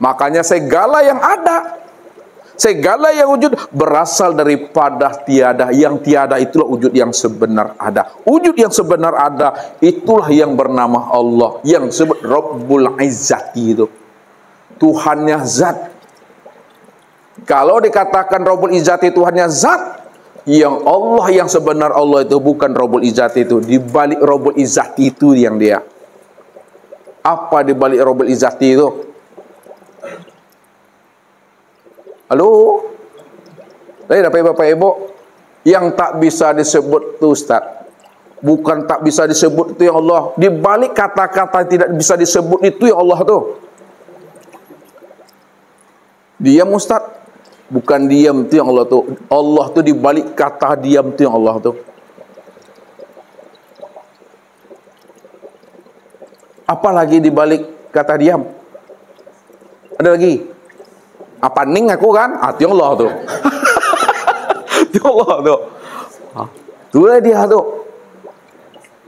Makanya segala yang ada, segala yang wujud berasal daripada tiada. Yang tiada itulah wujud yang sebenar ada. Wujud yang sebenar ada itulah yang bernama Allah, yang disebut Rabbul Izzati itu. Tuhannya zat. Kalau dikatakan Rabbul Izzati Tuhannya zat, yang Allah yang sebenar Allah itu bukan Rabbul Izzati itu. Di balik Rabbul Izzati itu yang dia. Apa di balik Rabbul Izzati itu? Halo? Dari Bapak Ibu, yang tak bisa disebut itu Ustaz, bukan tak bisa disebut itu ya Allah. Di balik kata-kata tidak bisa disebut itu ya Allah tuh. Diam Ustaz, bukan diam itu yang Allah tuh. Allah tuh di balik kata diam itu yang Allah tuh. Apalagi di balik kata diam? Ada lagi? Apa ning aku kan? Itu Allah tuh. Itu Allah tuh. Itulah dia tuh.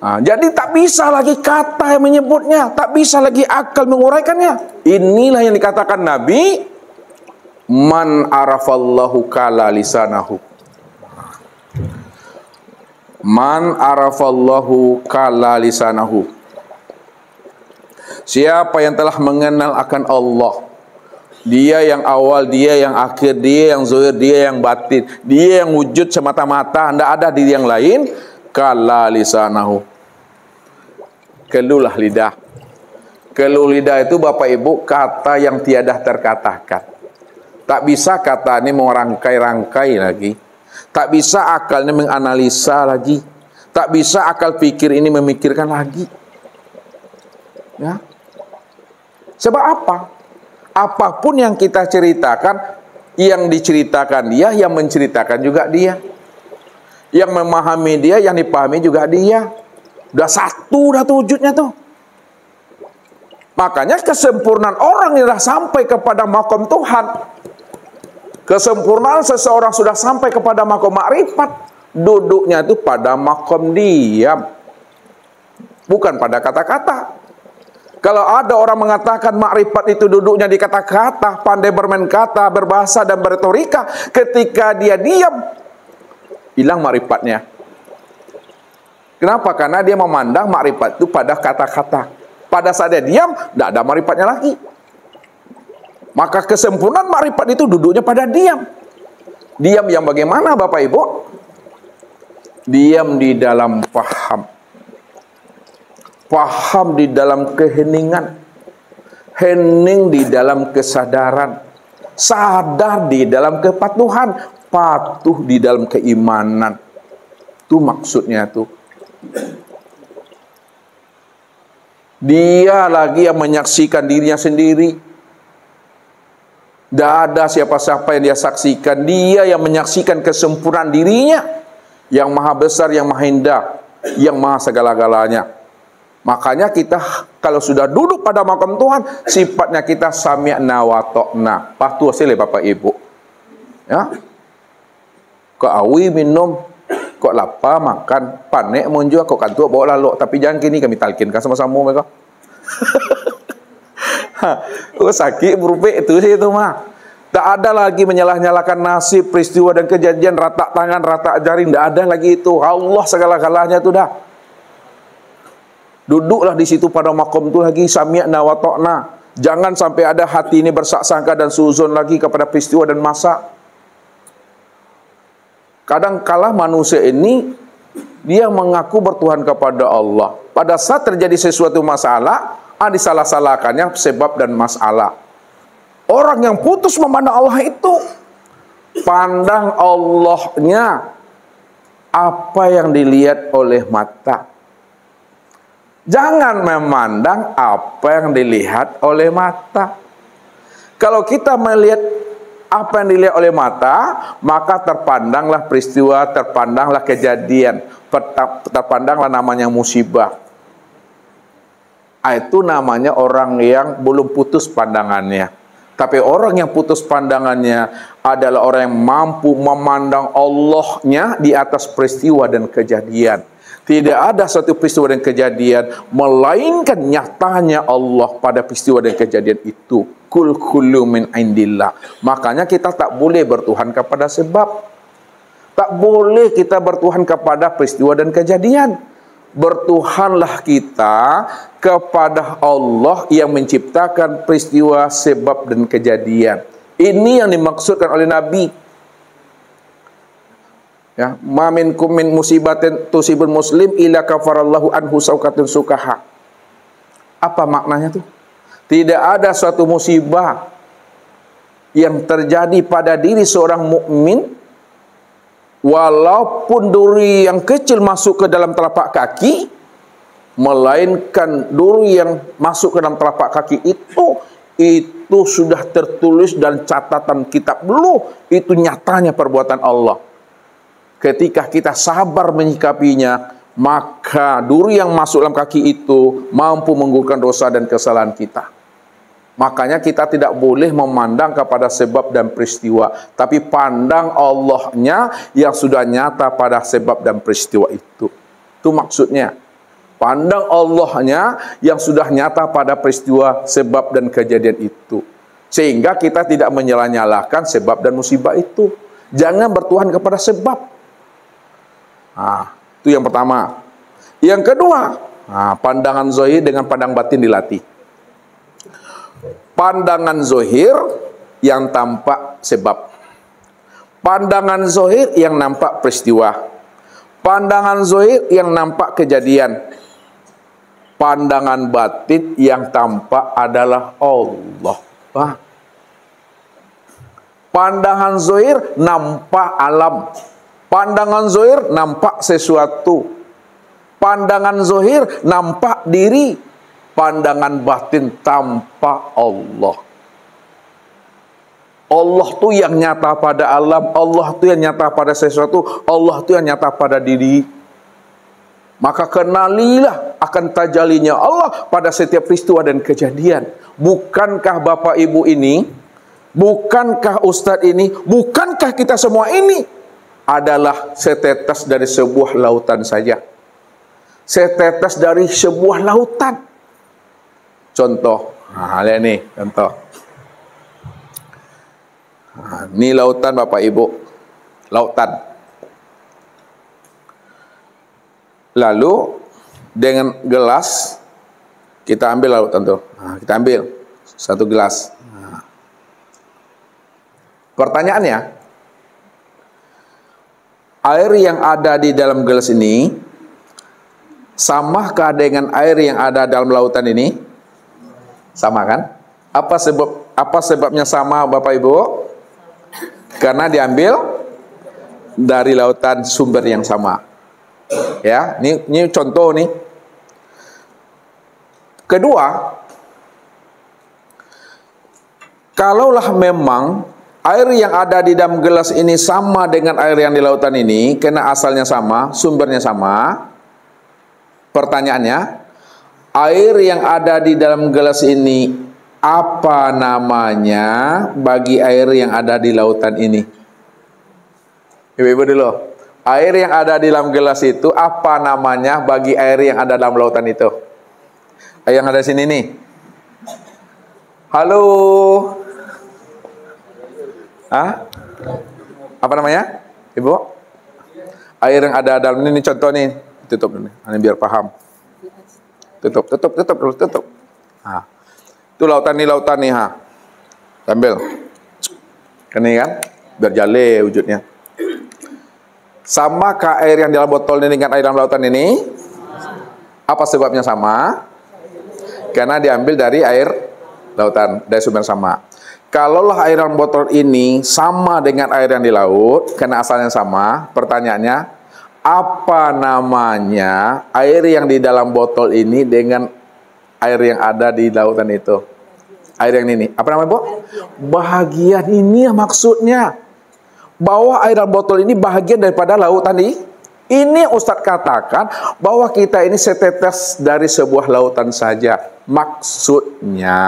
Jadi tak bisa lagi kata yang menyebutnya, tak bisa lagi akal menguraikannya. Inilah yang dikatakan Nabi, man arafallahu kala lisanahu. Man arafallahu kala lisanahu. Siapa yang telah mengenal akan Allah, dia yang awal, dia yang akhir, dia yang zahir, dia yang batin, dia yang wujud semata-mata, tidak ada diri yang lain. Kala lisanahu, keluhlah lidah. Keluh lidah itu Bapak Ibu kata yang tiada terkatakan. Tak bisa kata ini merangkai-rangkai lagi. Tak bisa akalnya menganalisa lagi. Tak bisa akal pikir ini memikirkan lagi. Ya. Sebab apa? Apapun yang kita ceritakan, yang diceritakan dia, yang menceritakan juga dia. Yang memahami dia, yang dipahami juga dia. Udah satu, udah wujudnya tuh. Makanya kesempurnaan orang yang sudah sampai kepada makom Tuhan. Kesempurnaan seseorang sudah sampai kepada makom makrifat. Duduknya itu pada makom diam. Bukan pada kata-kata. Kalau ada orang mengatakan makrifat itu duduknya di kata-kata, pandai bermain kata, berbahasa dan berretorika, ketika dia diam, hilang makrifatnya. Kenapa? Karena dia memandang makrifat itu pada kata-kata. Pada saat dia diam, tidak ada makrifatnya lagi. Maka kesempurnaan makrifat itu duduknya pada diam. Diam yang bagaimana Bapak Ibu? Diam di dalam paham. Paham di dalam keheningan, hening di dalam kesadaran, sadar di dalam kepatuhan, patuh di dalam keimanan. Itu maksudnya tuh. Dia lagi yang menyaksikan dirinya sendiri. Tidak ada siapa-siapa yang dia saksikan. Dia yang menyaksikan kesempurnaan dirinya, yang maha besar, yang maha indah, yang maha segala-galanya. Makanya kita kalau sudah duduk pada makam Tuhan, sifatnya kita sami'na wa ta'na. Patuh sile Bapak Ibu. Ya. Kok awi minum, kok lapar makan, panek menjual, kok kantua bawa lalu. Tapi jangan kini kami talkinkan sama-sama mereka. Kok sakit berubah itu sih itu mah. Tak ada lagi menyalah-nyalakan nasib, peristiwa dan kejadian, rata tangan, rata jari, tidak ada lagi itu. Allah segala-galanya itu dah. Duduklah di situ pada makom itu lagi sami'na wa ta'na. Jangan sampai ada hati ini bersaksangka dan suzon lagi kepada peristiwa dan masa. Kadang-kala manusia ini dia mengaku bertuhan kepada Allah. Pada saat terjadi sesuatu masalah, disalah-salahkannya sebab dan masalah. Orang yang putus memandang Allah itu, pandang Allahnya apa yang dilihat oleh mata. Jangan memandang apa yang dilihat oleh mata. Kalau kita melihat apa yang dilihat oleh mata, maka terpandanglah peristiwa, terpandanglah kejadian, terpandanglah namanya musibah. Itu namanya orang yang belum putus pandangannya. Tapi orang yang putus pandangannya adalah orang yang mampu memandang Allahnya di atas peristiwa dan kejadian. Tidak ada satu peristiwa dan kejadian melainkan nyatanya Allah pada peristiwa dan kejadian itu. kul kullu min indillah. Makanya kita tak boleh bertuhan kepada sebab. Tak boleh kita bertuhan kepada peristiwa dan kejadian. Bertuhanlah kita kepada Allah yang menciptakan peristiwa, sebab dan kejadian. Ini yang dimaksudkan oleh Nabi. Ya, ma minkum min musibatin tusibul muslim illa kafarallahu anhu sauqatun sukaha. Apa maknanya tuh? Tidak ada suatu musibah yang terjadi pada diri seorang mukmin, walaupun duri yang kecil masuk ke dalam telapak kaki, melainkan duri yang masuk ke dalam telapak kaki itu sudah tertulis dan catatan kitab dulu. Itu nyatanya perbuatan Allah. Ketika kita sabar menyikapinya, maka duri yang masuk dalam kaki itu mampu menggugurkan dosa dan kesalahan kita. Makanya kita tidak boleh memandang kepada sebab dan peristiwa, tapi pandang Allahnya yang sudah nyata pada sebab dan peristiwa itu. Itu maksudnya. Pandang Allahnya yang sudah nyata pada peristiwa, sebab dan kejadian itu. Sehingga kita tidak menyalah-nyalahkan sebab dan musibah itu. Jangan bertuhan kepada sebab. Nah, itu yang pertama. Yang kedua, pandangan zahir dengan pandang batin dilatih. Pandangan zahir yang tampak sebab. Pandangan zahir yang nampak peristiwa. Pandangan zahir yang nampak kejadian. Pandangan batin yang tampak adalah Allah. Pandangan zahir nampak alam. Pandangan zahir nampak sesuatu. Pandangan zahir nampak diri. Pandangan batin tampak Allah. Allah tu yang nyata pada alam. Allah tu yang nyata pada sesuatu. Allah tu yang nyata pada diri. Maka kenalilah akan tajalinya Allah pada setiap peristiwa dan kejadian. Bukankah Bapak Ibu ini, bukankah Ustadz ini, bukankah kita semua ini adalah setetes dari sebuah lautan saja. Setetes dari sebuah lautan. Contoh, lihat nih, contoh. Ini lautan Bapak Ibu. Lautan. Lalu dengan gelas kita ambil lautan tuh. Kita ambil satu gelas. Pertanyaannya, air yang ada di dalam gelas ini samakah dengan air yang ada dalam lautan ini? Sama kan? Apa sebabnya sama Bapak Ibu? Karena diambil dari lautan sumber yang sama. Ya, ini contoh nih. Kedua, kalaulah memang air yang ada di dalam gelas ini sama dengan air yang di lautan ini, karena asalnya sama, sumbernya sama. Pertanyaannya, air yang ada di dalam gelas ini, apa namanya bagi air yang ada di lautan ini? Ibu-ibu dulu. Air yang ada di dalam gelas itu, apa namanya bagi air yang ada dalam lautan itu? Air yang ada di sini nih. Halo. Apa namanya, Ibu? Air yang ada dalam ini contoh nih. Tutup dulu, ini biar paham. Tutup. Itu lautan nih, Ambil. Ini kan, biar jale wujudnya. Samakah air yang dalam botol ini dengan air dalam lautan ini? Apa sebabnya sama? Karena diambil dari air lautan, dari sumber sama. Kalaulah air dalam botol ini sama dengan air yang di laut, karena asalnya sama, pertanyaannya, apa namanya air yang di dalam botol ini dengan air yang ada di lautan itu? Air yang ini, apa namanya, Bu? Bahagian ini ya maksudnya. Bahwa air dalam botol ini bahagian daripada lautan ini. Ini Ustadz katakan bahwa kita ini setetes dari sebuah lautan saja. Maksudnya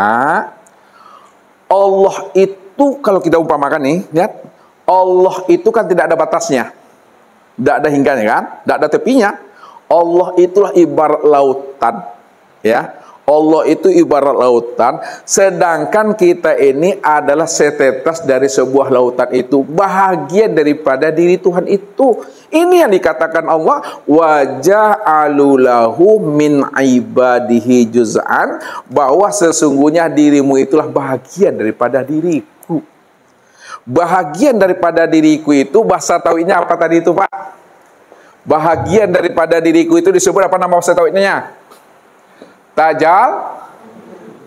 Allah itu, kalau kita umpamakan nih, lihat, Allah itu kan tidak ada batasnya, tidak ada hingganya kan, tidak ada tepinya. Allah itulah ibarat lautan, ya. Allah itu ibarat lautan, sedangkan kita ini adalah setetes dari sebuah lautan itu, bahagian daripada diri Tuhan itu. Ini yang dikatakan Allah, wa ja'alu lahu min ibadihi juz'an, bahwa sesungguhnya dirimu itulah bahagian daripada diriku. Bahagian daripada diriku itu bahasa tauhidnya apa tadi itu, Pak? Bahagian daripada diriku itu disebut apa nama bahasa tauhidnya?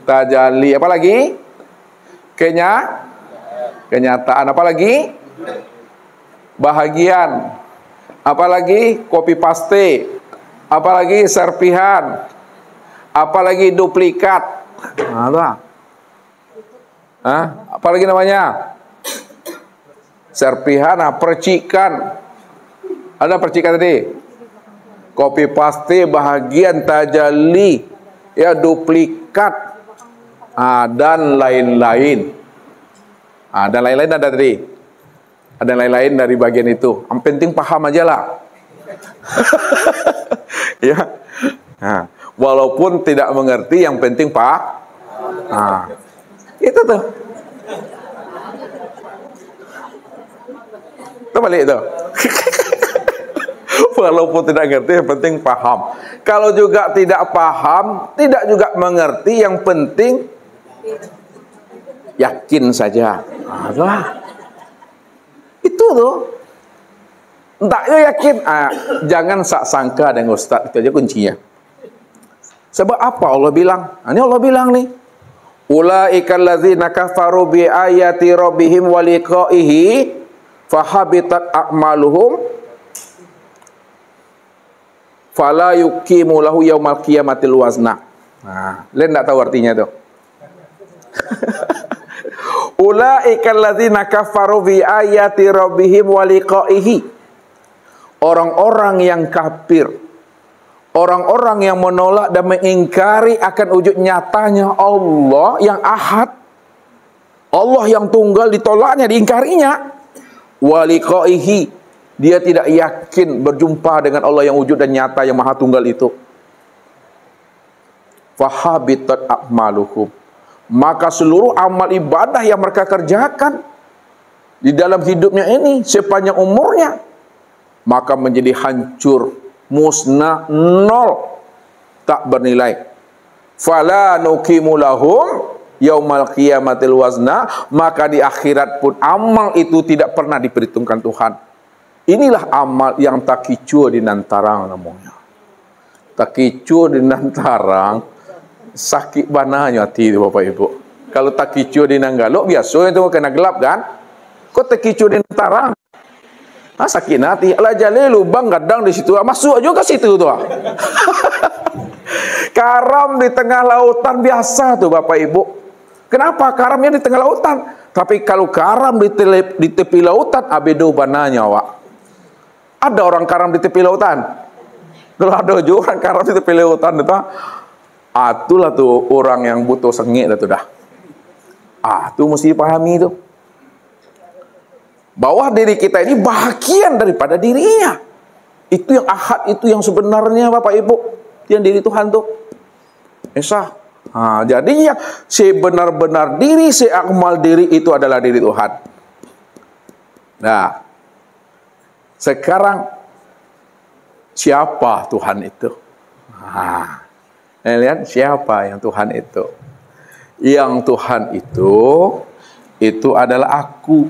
Tajalli, apa lagi? Kenyataan, apa lagi? Bahagian, apa lagi? Copy paste, apa lagi? Serpihan, apa lagi? Duplikat. Apa lagi namanya? Serpihan, percikan. Ada percikan tadi? Copy paste, bahagian, tajalli, ya, duplikat, dan lain-lain. Dan lain-lain ada tadi. Ada lain-lain dari bagian itu. Yang penting paham aja lah. Ya. Walaupun tidak mengerti, yang penting itu tuh. Itu balik itu. Walaupun tidak ngerti, yang penting paham. Kalau juga tidak paham, tidak juga mengerti, yang penting yakin saja. Itu tuh. Entah yakin. Jangan sangka dengan Ustaz, itu aja kuncinya. Sebab apa Allah bilang? Ini Allah bilang nih. Ulaikal ladzina kafaru bi ayati rabbihim wa liqa'ihi fahabitat a'maluhum fala yuqimu lahu yaumal qiyamatil wazna. Kalian enggak tahu artinya tuh. Ulaikal ladzina kafaru bi ayati rabbihim wa liqa'ihi. Orang-orang yang kafir, orang-orang yang menolak dan mengingkari akan wujud nyatanya Allah yang ahad, Allah yang tunggal, ditolaknya, diingkarinya. Wa liqa'ihi, dia tidak yakin berjumpa dengan Allah yang wujud dan nyata, yang maha tunggal itu. Fahabitat a'maluhum, maka seluruh amal ibadah yang mereka kerjakan di dalam hidupnya ini sepanjang umurnya, maka menjadi hancur, musnah, nol, tak bernilai. Fala nuqimu lahum yaumal qiyamatil wazna, maka di akhirat pun amal itu tidak pernah diperhitungkan Tuhan. Inilah amal yang takicu di nantarang namanya. Takicu di nantarang, sakit bananya hati Bapak Ibu. Kalau takicu di nanggalok biasa itu kena gelap kan? Kok takicu di nantarang? Sakit hati. Ala jale lubang gadang di situ. Masuk juga ke situ tuh. Karam di tengah lautan biasa tuh Bapak Ibu. Kenapa karamnya di tengah lautan? Tapi kalau karam di tepi lautan, abedo bananya, Wak. Ada orang karam di tepi lautan? Kalau ada juga orang karam di tepi lautan itu, itulah tuh orang yang butuh sengit itu dah. Itu mesti dipahami itu. Bahwa diri kita ini bahagian daripada dirinya. Itu yang ahad, itu yang sebenarnya Bapak Ibu. Yang diri Tuhan tuh. Esa. Jadinya sebenar-benar diri, seakmal diri itu adalah diri Tuhan. Nah, sekarang siapa Tuhan itu? Lihat siapa yang Tuhan itu? Yang Tuhan itu adalah aku.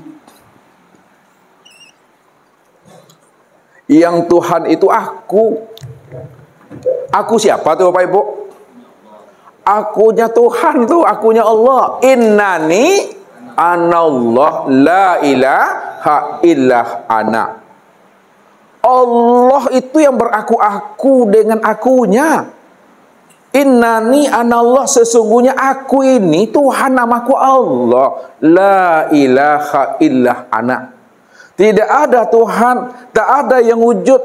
Yang Tuhan itu aku. Aku siapa tuh Bapak Ibu? Akunya Tuhan tuh, akunya Allah. Innani anallah la ilaha illa ana. Allah itu yang beraku-aku dengan akunya. Innani anallah, sesungguhnya aku ini Tuhan, namaku Allah. La ilaha illa ana. Tidak ada Tuhan, tak ada yang wujud,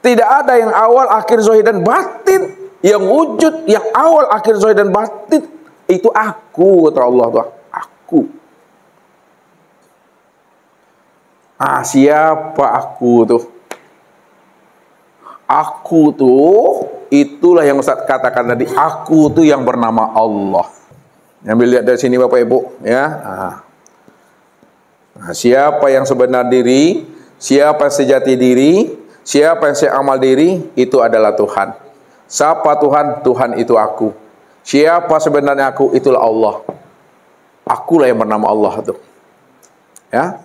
tidak ada yang awal, akhir, zahir dan batin. Yang wujud, yang awal, akhir, zahir dan batin, itu aku, kata Allah tuh. Aku. Siapa aku tuh? Aku tuh itulah yang Ustaz katakan tadi, aku tuh yang bernama Allah. Ambil lihat dari sini Bapak Ibu, ya. Nah, siapa yang sebenar diri, siapa yang sejati diri, siapa yang seamal diri, itu adalah Tuhan. Siapa Tuhan? Tuhan itu aku. Siapa sebenarnya aku? Itulah Allah. Akulah yang bernama Allah itu. Ya.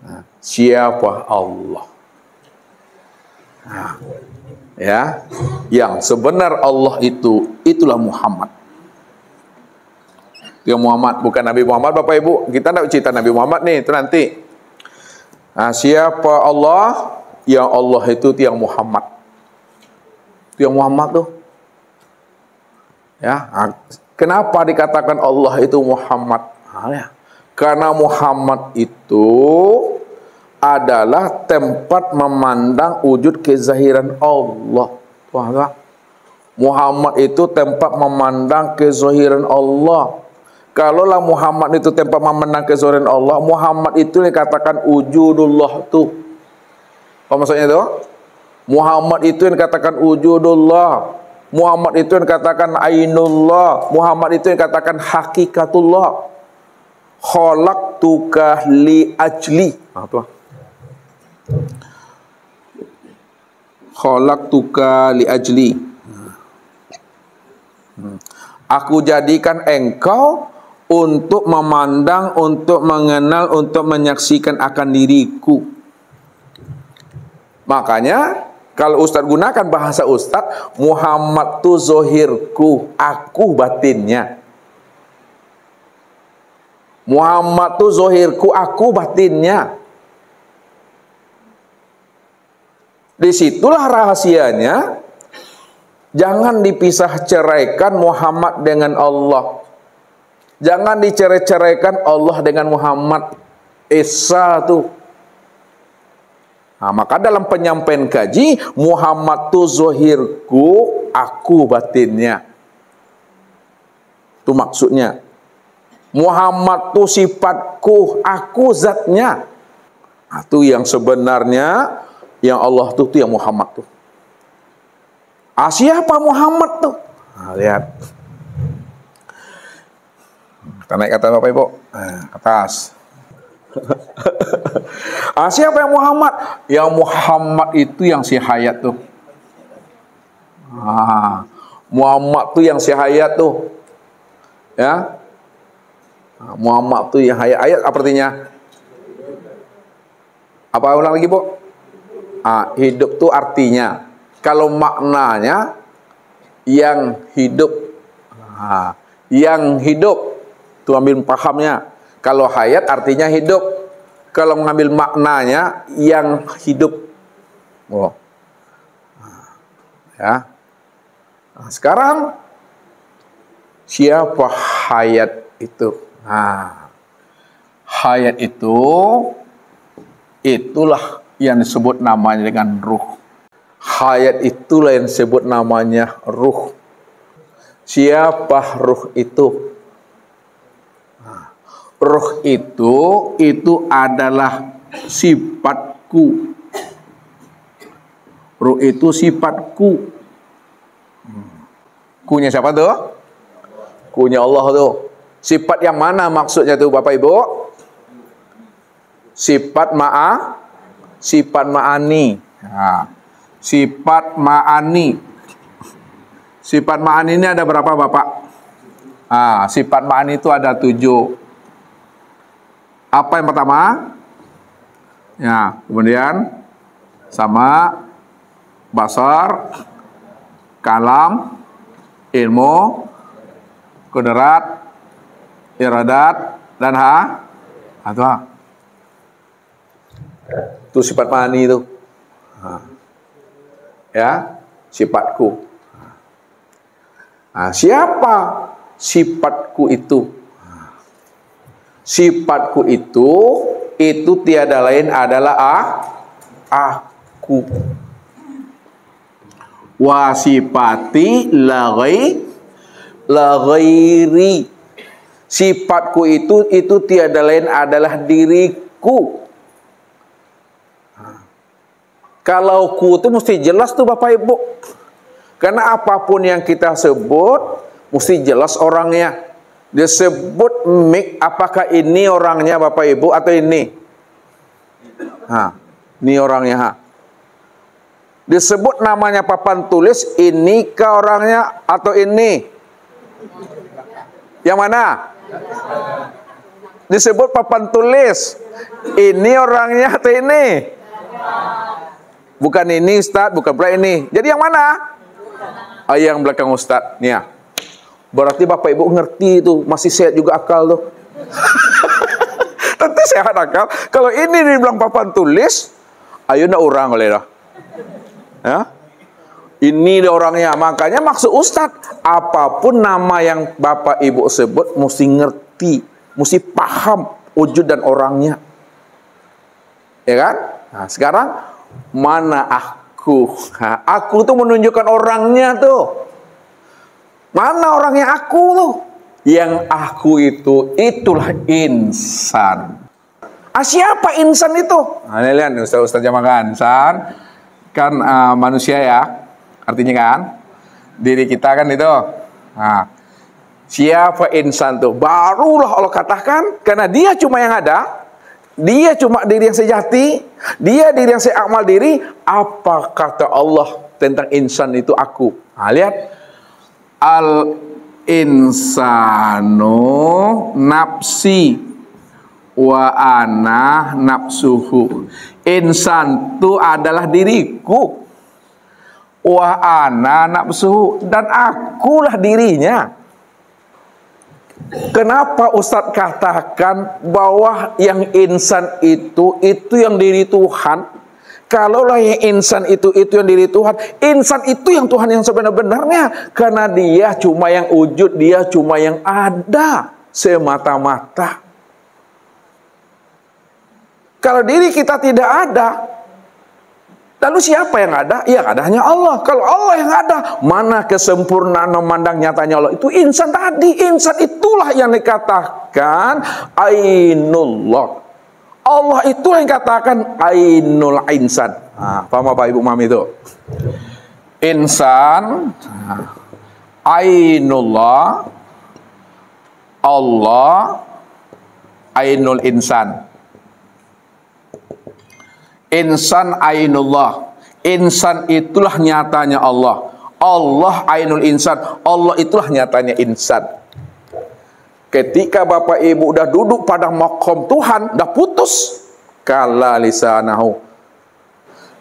Nah, siapa Allah? Nah, ya, yang sebenar Allah itu, itulah Muhammad. Yang Muhammad, bukan Nabi Muhammad Bapak Ibu. Kita tidak cerita Nabi Muhammad nih, itu nanti. Nah, siapa Allah? Yang Allah itu yang Muhammad. Yang Muhammad tuh. Ya, kenapa dikatakan Allah itu Muhammad? Nah, ya. Karena Muhammad itu adalah tempat memandang wujud kezahiran Allah. Wah, Muhammad itu tempat memandang kezahiran Allah. Kalaulah Muhammad itu tempat memandang kezahiran Allah, Muhammad itu dikatakan wujudullah tuh. Apa maksudnya itu? Muhammad itu yang dikatakan wujudullah. Muhammad itu yang dikatakan ainullah. Muhammad itu yang dikatakan hakikatullah. Khalaqtuka li ajli. Apa? Khalaqtuka li ajli. Aku jadikan engkau untuk memandang, untuk mengenal, untuk menyaksikan akan diriku. Makanya kalau Ustadz gunakan bahasa Ustadz, Muhammad tu zohirku, aku batinnya. Muhammad tu zohirku, aku batinnya. Disitulah rahasianya. Jangan dipisah ceraikan Muhammad dengan Allah. Jangan dicerai-ceraikan Allah dengan Muhammad. Esa tuh. Nah, maka dalam penyampaian kaji, Muhammad tu zohirku, aku batinnya. Itu maksudnya. Muhammad tu sifatku, aku zatnya. Nah, itu yang sebenarnya, yang Allah tuh yang Muhammad tuh. Siapa Muhammad tuh? Nah, lihat. Kita naik kata Bapak Ibu. Ke atas. Siapa yang Muhammad? Yang Muhammad itu yang si hayat tuh. Muhammad tuh yang si hayat tuh. Ya. Muhammad tuh yang hayat. Ayat apa artinya? Apa ulang lagi, Bu? Hidup tuh artinya. Kalau maknanya yang hidup. Yang hidup. Itu ambil pahamnya. Kalau hayat artinya hidup. Kalau mengambil maknanya yang hidup. Oh. Ya. Nah, sekarang siapa hayat itu? Nah, hayat itu itulah yang disebut namanya dengan ruh. Hayat itulah yang disebut namanya ruh. Siapa ruh itu? Ruh itu adalah sifatku. Ruh itu sifatku. Kunya siapa tuh? Kunya Allah tuh. Sifat yang mana maksudnya tuh Bapak Ibu? Sifat sifat ma'ani. Nah, sifat ma'ani. Sifat ma'ani ini ada berapa Bapak? Sifat ma'ani itu ada 7. Apa yang pertama? Ya, kemudian sama basar, kalam, ilmu, kudrat, iradat, dan itu sifat ma'ani itu. Ya, sifatku. Siapa sifatku itu? Sifatku itu tiada lain adalah aku. Wa sifati la ghairi. Sifatku itu tiada lain adalah diriku. Kalau ku itu mesti jelas tuh Bapak Ibu. Karena apapun yang kita sebut mesti jelas orangnya. Dia sebut mik, apakah ini orangnya Bapak Ibu atau ini? Ini orangnya. Disebut namanya papan tulis, ini ke orangnya atau ini? Yang mana? Disebut papan tulis, ini orangnya atau ini? Bukan ini Ustaz, bukan pula ini. Jadi yang mana? Yang belakang Ustaz. Nih ya. Berarti Bapak Ibu ngerti itu, masih sehat juga akal tuh. Tentu sehat akal. Kalau ini dibilang papan tulis, ayo ndak orang oleh dah. Ya? Ini dia orangnya. Makanya maksud Ustadz, apapun nama yang Bapak Ibu sebut mesti ngerti, mesti paham wujud dan orangnya. Ya kan? Nah, sekarang mana aku? Nah, aku tuh menunjukkan orangnya tuh. Mana orangnya aku tuh? Yang aku itu, itulah insan. Siapa insan itu? Nah, lihat Ustaz jamakan. Insan kan manusia ya, artinya kan diri kita kan itu. Nah, siapa insan tuh? Barulah Allah katakan, karena dia cuma yang ada, dia cuma diri yang sejati, dia diri yang seamal diri. Apa kata Allah tentang insan itu? Aku. Nah, lihat, al insanu nafsi wa ana nafsuhu. Insan itu adalah diriku, wa ana nafsuhu, dan akulah dirinya. Kenapa Ustadz katakan bahwa yang insan itu yang diri Tuhan? Kalaulah yang insan itu yang diri Tuhan, insan itu yang Tuhan yang sebenar-benarnya, karena dia cuma yang wujud, dia cuma yang ada semata-mata. Kalau diri kita tidak ada, lalu siapa yang ada? Yang ada hanya Allah. Kalau Allah yang ada, mana kesempurnaan memandang nyatanya Allah? Itu insan tadi. Insan itulah yang dikatakan ainullah. Allah itulah yang katakan ainul insan. Paham Bapak Ibu Mami itu? Insan, ainullah, Allah, ainul insan. Insan ainullah. Insan itulah nyatanya Allah. Allah ainul insan. Allah itulah nyatanya insan. Ketika Bapak Ibu udah duduk pada maqam Tuhan, udah putus kala lisanahu.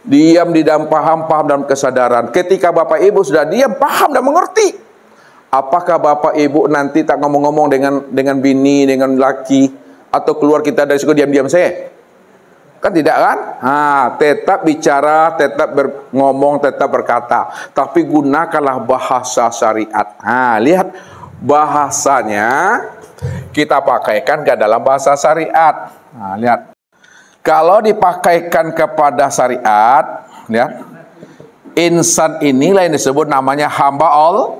Diam di dalam paham dalam kesadaran. Ketika Bapak Ibu sudah diam, paham dan mengerti, apakah Bapak Ibu nanti tak ngomong-ngomong dengan bini, dengan laki, atau keluar kita dari situ diam-diam saya? Kan tidak kan? Tetap bicara, tetap ngomong, tetap berkata. Tapi gunakanlah bahasa syariat. Lihat bahasanya kita pakaikan ke dalam bahasa syariat. Lihat. Kalau dipakaikan kepada syariat, lihat. Insan inilah yang disebut namanya hamba Allah.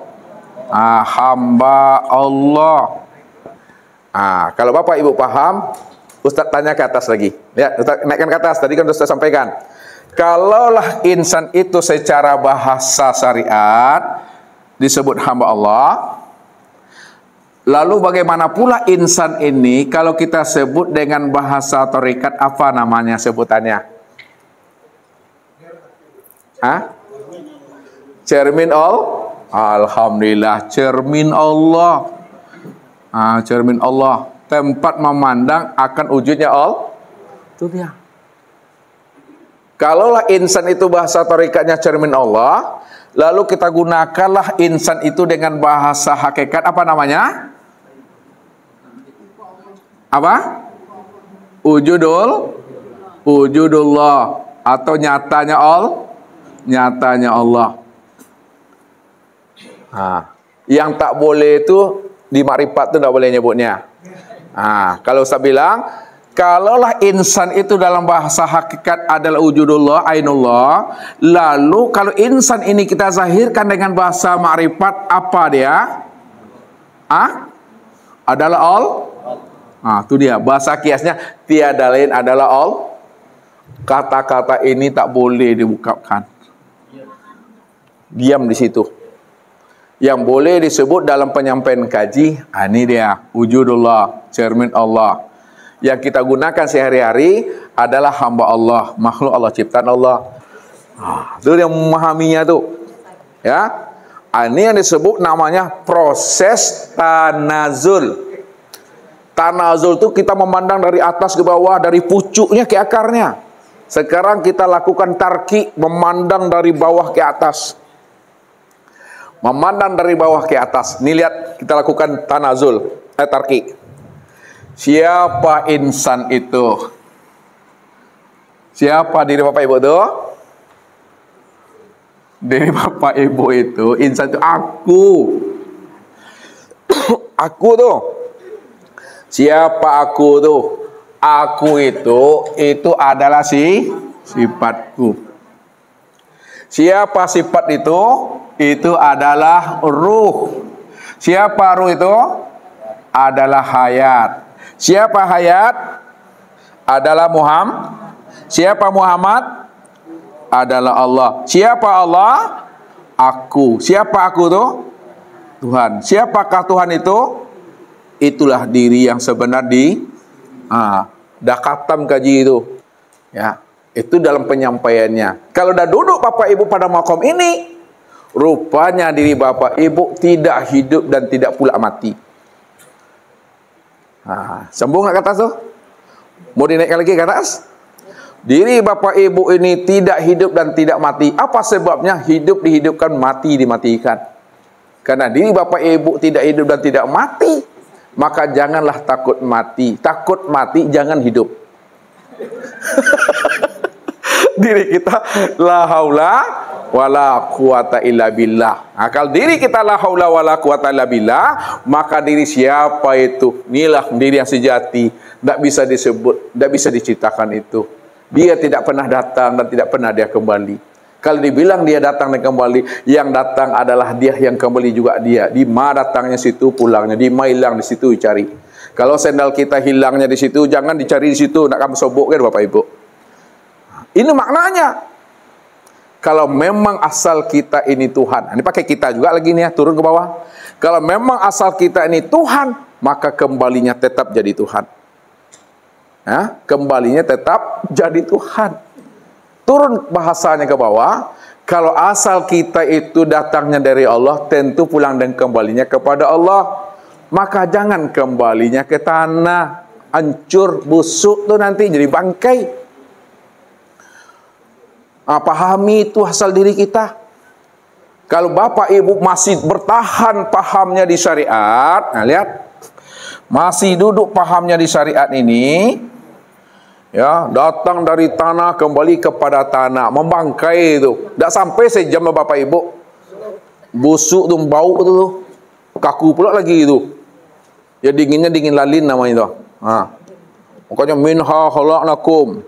Hamba Allah. Kalau Bapak Ibu paham, Ustaz tanya ke atas lagi. Lihat, Ustaz naikkan ke atas. Tadi kan Ustaz sampaikan. Kalaulah insan itu secara bahasa syariat disebut hamba Allah, lalu bagaimana pula insan ini kalau kita sebut dengan bahasa tarekat, apa namanya sebutannya? Cermin Allah. Alhamdulillah, cermin Allah. Cermin Allah. Tempat memandang akan wujudnya Allah. Itu dia. Kalaulah insan itu bahasa tarikatnya cermin Allah, lalu kita gunakanlah insan itu dengan bahasa hakikat, apa namanya? Apa? Wujudullah, atau nyatanya Allah. Yang tak boleh itu di makrifat itu tak boleh nyebutnya. Kalau saya bilang, kalaulah insan itu dalam bahasa hakikat adalah wujudullah, ainullah, lalu kalau insan ini kita zahirkan dengan bahasa makrifat, apa dia? Adalah Allah. Itu dia bahasa kiasnya, tiada lain adalah Allah. Kata-kata ini tak boleh diungkapkan. Diam di situ. Yang boleh disebut dalam penyampaian kaji, ini dia, wujudullah, cermin Allah. Yang kita gunakan sehari-hari adalah hamba Allah, makhluk Allah, ciptaan Allah. Itu yang memahaminya tuh. Ya. Ini yang disebut namanya proses tanazul. Tanazul itu kita memandang dari atas ke bawah, dari pucuknya ke akarnya. Sekarang kita lakukan tarki, memandang dari bawah ke atas. Memandang dari bawah ke atas. Ini lihat, kita lakukan tanazul, tarki. Siapa insan itu? Siapa diri Bapak Ibu itu? Diri Bapak Ibu itu, insan itu aku. Aku tuh. Siapa aku tuh? Aku itu adalah sifatku. Siapa sifat itu? Itu adalah ruh. Siapa ruh itu? Adalah hayat. Siapa hayat? Adalah Muhammad. Siapa Muhammad? Adalah Allah. Siapa Allah? Aku. Siapa aku itu? Tuhan. Siapakah Tuhan itu? Itulah diri yang sebenar dah khatam kaji itu. Ya, itu dalam penyampaiannya. Kalau dah duduk Bapak Ibu pada makom ini, rupanya diri Bapak Ibu tidak hidup dan tidak pula mati. Sambung nggak ke atas tuh? Mau dinaikkan lagi ke atas? Diri Bapak Ibu ini tidak hidup dan tidak mati. Apa sebabnya? Hidup dihidupkan, mati dimatikan. Karena diri Bapak Ibu tidak hidup dan tidak mati, maka janganlah takut mati. Takut mati, jangan hidup. Diri kita la haula wala quwata illa billah. Kalau diri kita la haula wala quwata illa billah, maka diri siapa itu? Inilah diri yang sejati. Tidak bisa disebut, tidak bisa diciptakan itu. Dia tidak pernah datang dan tidak pernah dia kembali. Kalau dibilang dia datang dan kembali, yang datang adalah dia, yang kembali juga dia. Di mana datangnya situ pulangnya, di mana hilang di situ cari. Kalau sendal kita hilangnya di situ, jangan dicari di situ, nak kamu sobok kan Bapak Ibu. Ini maknanya. Kalau memang asal kita ini Tuhan, ini pakai kita juga lagi nih ya, turun ke bawah. Kalau memang asal kita ini Tuhan, maka kembalinya tetap jadi Tuhan. Ya, kembalinya tetap jadi Tuhan. Turun bahasanya ke bawah. Kalau asal kita itu datangnya dari Allah, tentu pulang dan kembalinya kepada Allah. Maka jangan kembalinya ke tanah, hancur, busuk tuh nanti jadi bangkai. Pahami itu asal diri kita. Kalau Bapak Ibu masih bertahan pahamnya di syariat, nah lihat, masih duduk pahamnya di syariat ini, ya, datang dari tanah kembali kepada tanah, membangkai itu. Tidak sampai sejam Bapak Ibu, busuk tuh, bau tuh, kaku pula lagi itu. Ya dinginnya dingin lalin namanya itu. Pokoknya minha khalaqnakum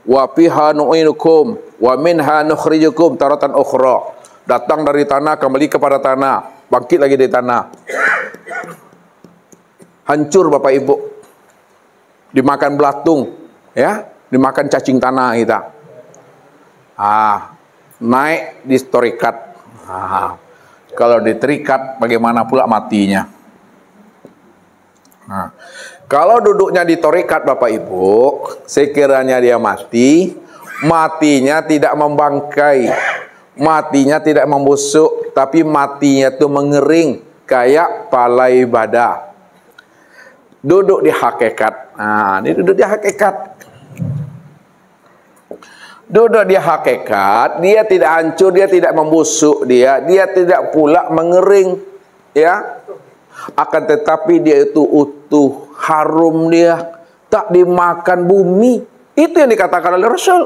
wa fiha nu'inukum wa minha nukhrijukum taratan ukhra. Datang dari tanah kembali kepada tanah, bangkit lagi dari tanah. Hancur Bapak Ibu. Dimakan belatung, ya, dimakan cacing tanah kita. Naik di torikat. Kalau diterikat bagaimana pula matinya? Kalau duduknya di torikat Bapak Ibu, sekiranya dia mati, matinya tidak membangkai, matinya tidak membusuk, tapi matinya itu mengering kayak palai badak. Duduk di hakikat. Ini duduk di hakikat. Duduk di hakikat, dia tidak hancur, dia tidak membusuk, dia tidak pula mengering, ya. Akan tetapi dia itu utuh, harum dia, tak dimakan bumi. Itu yang dikatakan oleh Rasul.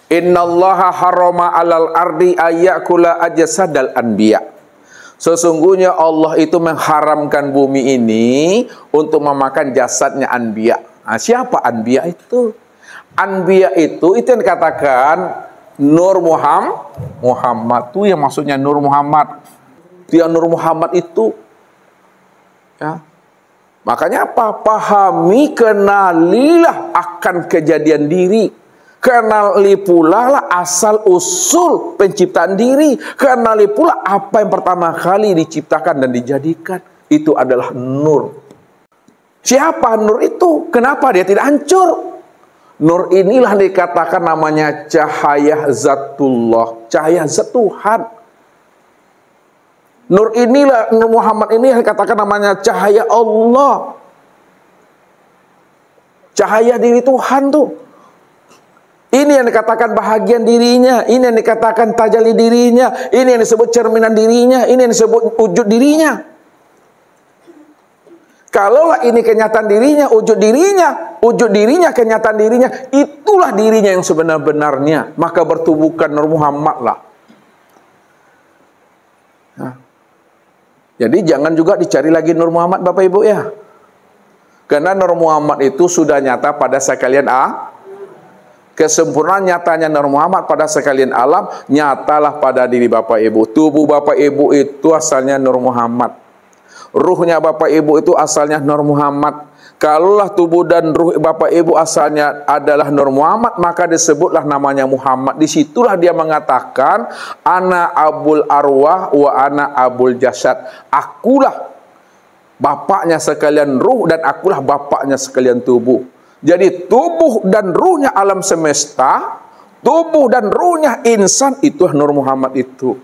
Innallaha harama 'alal ardi ayyakula ajsadal anbiya. Sesungguhnya Allah itu mengharamkan bumi ini untuk memakan jasadnya anbiya. Siapa anbiya itu? Anbiya itu yang dikatakan Nur Muhammad. Itu yang maksudnya Nur Muhammad. Dia Nur Muhammad itu, ya. Makanya apa? Pahami, kenalilah akan kejadian diri. Kenali pula lah asal usul penciptaan diri. Kenali pula apa yang pertama kali diciptakan dan dijadikan. Itu adalah nur. Siapa nur itu? Kenapa dia tidak hancur? Nur inilah dikatakan namanya cahaya zatullah, cahaya zat Tuhan. Nur inilah, Nur Muhammad ini yang dikatakan namanya cahaya Allah. Cahaya diri Tuhan tuh. Ini yang dikatakan bahagian dirinya, ini yang dikatakan tajalli dirinya, ini yang disebut cerminan dirinya, ini yang disebut wujud dirinya. Kalaulah ini kenyataan dirinya, wujud dirinya, kenyataan dirinya, itulah dirinya yang sebenar-benarnya. Maka bertubuhkan Nur Muhammad lah. Nah, jadi jangan juga dicari lagi Nur Muhammad Bapak Ibu ya. Karena Nur Muhammad itu sudah nyata pada sekalian kesempurnaan nyatanya Nur Muhammad pada sekalian alam, nyatalah pada diri Bapak Ibu. Tubuh Bapak Ibu itu asalnya Nur Muhammad. Ruhnya Bapak Ibu itu asalnya Nur Muhammad. Kalaulah tubuh dan ruh Bapak Ibu asalnya adalah Nur Muhammad, maka disebutlah namanya Muhammad. Disitulah dia mengatakan, ana abul arwah wa ana abul jasad. Akulah bapaknya sekalian ruh dan akulah bapaknya sekalian tubuh. Jadi tubuh dan ruhnya alam semesta, tubuh dan ruhnya insan, itulah Nur Muhammad itu.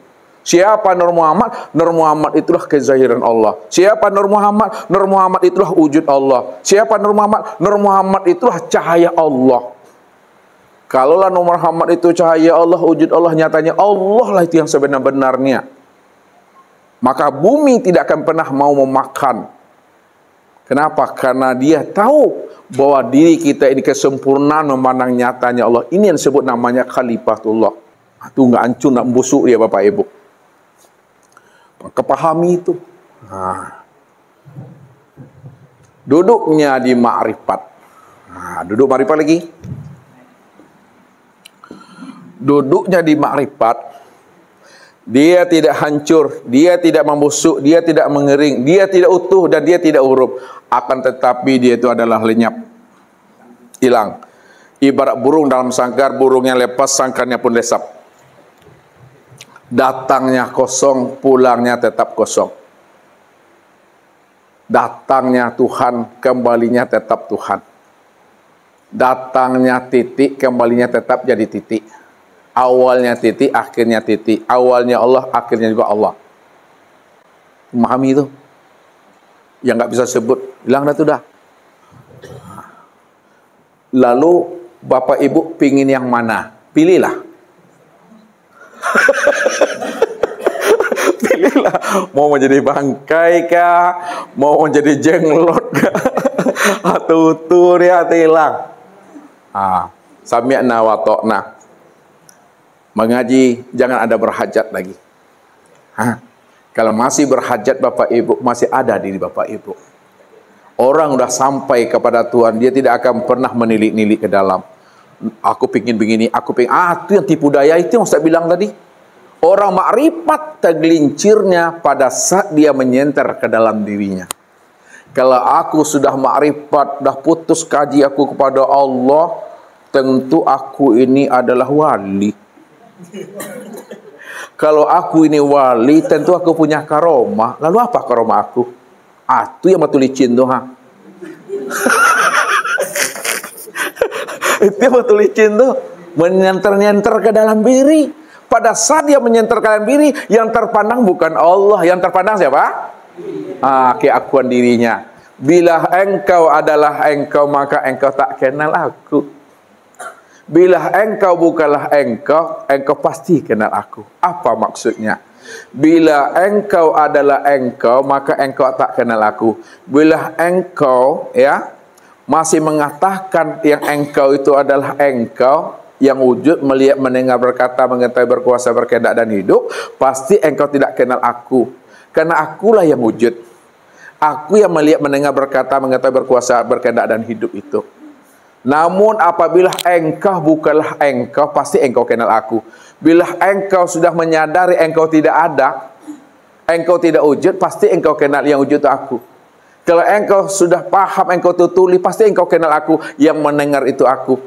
Siapa Nur Muhammad? Nur Muhammad itulah kezahiran Allah. Siapa Nur Muhammad? Nur Muhammad itulah wujud Allah. Siapa Nur Muhammad? Nur Muhammad itulah cahaya Allah. Kalaulah Nur Muhammad itu cahaya Allah, wujud Allah, nyatanya Allah lah itu yang sebenar-benarnya. Maka bumi tidak akan pernah mau memakan. Kenapa? Karena dia tahu bahwa diri kita ini kesempurnaan memandang nyatanya Allah. Ini yang disebut namanya khalifatullah. Itu nggak hancur, nggak membusuk dia Bapak Ibu. Kepahami itu. Nah. Duduknya di ma'rifat. Nah, duduk ma'rifat lagi. Duduknya di ma'rifat. Dia tidak hancur, dia tidak membusuk, dia tidak mengering, dia tidak utuh dan dia tidak huruf. Akan tetapi dia itu adalah lenyap, hilang. Ibarat burung dalam sangkar, burungnya lepas, sangkarnya pun lesap. Datangnya kosong, pulangnya tetap kosong. Datangnya Tuhan, kembalinya tetap Tuhan. Datangnya titik, kembalinya tetap jadi titik. Awalnya titik, akhirnya titik. Awalnya Allah, akhirnya juga Allah. Memahami itu? Yang nggak bisa sebut, hilang dah tuh dah. Lalu Bapak Ibu pingin yang mana? Pilihlah. Pilihlah. Mau menjadi bangkai kah? Mau menjadi jenglot kah? Atau utuh ya, atau hilang? Sami'na wa ta'na. Mengaji jangan ada berhajat lagi. Kalau masih berhajat Bapak Ibu, masih ada diri Bapak Ibu. Orang udah sampai kepada Tuhan, dia tidak akan pernah menilik-nilik ke dalam. Aku pingin begini, aku pingin. Itu yang tipu daya itu yang Ustaz bilang tadi. Orang makrifat tergelincirnya pada saat dia menyenter ke dalam dirinya. Kalau aku sudah makrifat, dah putus kaji aku kepada Allah, tentu aku ini adalah wali. Kalau aku ini wali, tentu aku punya karomah. Lalu apa karomah aku? Itu yang betul licin tuh. Itu yang betul licin tuh. Menyenter-nyenter ke dalam diri. Pada saat dia menyenter ke dalam diri, yang terpandang bukan Allah. Yang terpandang siapa? Keakuan dirinya. Bila engkau adalah engkau, maka engkau tak kenal aku. Bila engkau bukanlah engkau, engkau pasti kenal aku. Apa maksudnya? Bila engkau adalah engkau, maka engkau tak kenal aku. Bila engkau masih mengatakan yang engkau itu adalah engkau, yang wujud, melihat, mendengar, berkata, mengetahui, berkuasa, berkehendak dan hidup, pasti engkau tidak kenal aku. Karena akulah yang wujud. Aku yang melihat, mendengar, berkata, mengetahui, berkuasa, berkehendak dan hidup itu. Namun apabila engkau bukanlah engkau, pasti engkau kenal aku. Bila engkau sudah menyadari engkau tidak ada, engkau tidak wujud, pasti engkau kenal yang wujud itu aku. Kalau engkau sudah paham engkau tutuli, pasti engkau kenal aku. Yang mendengar itu aku.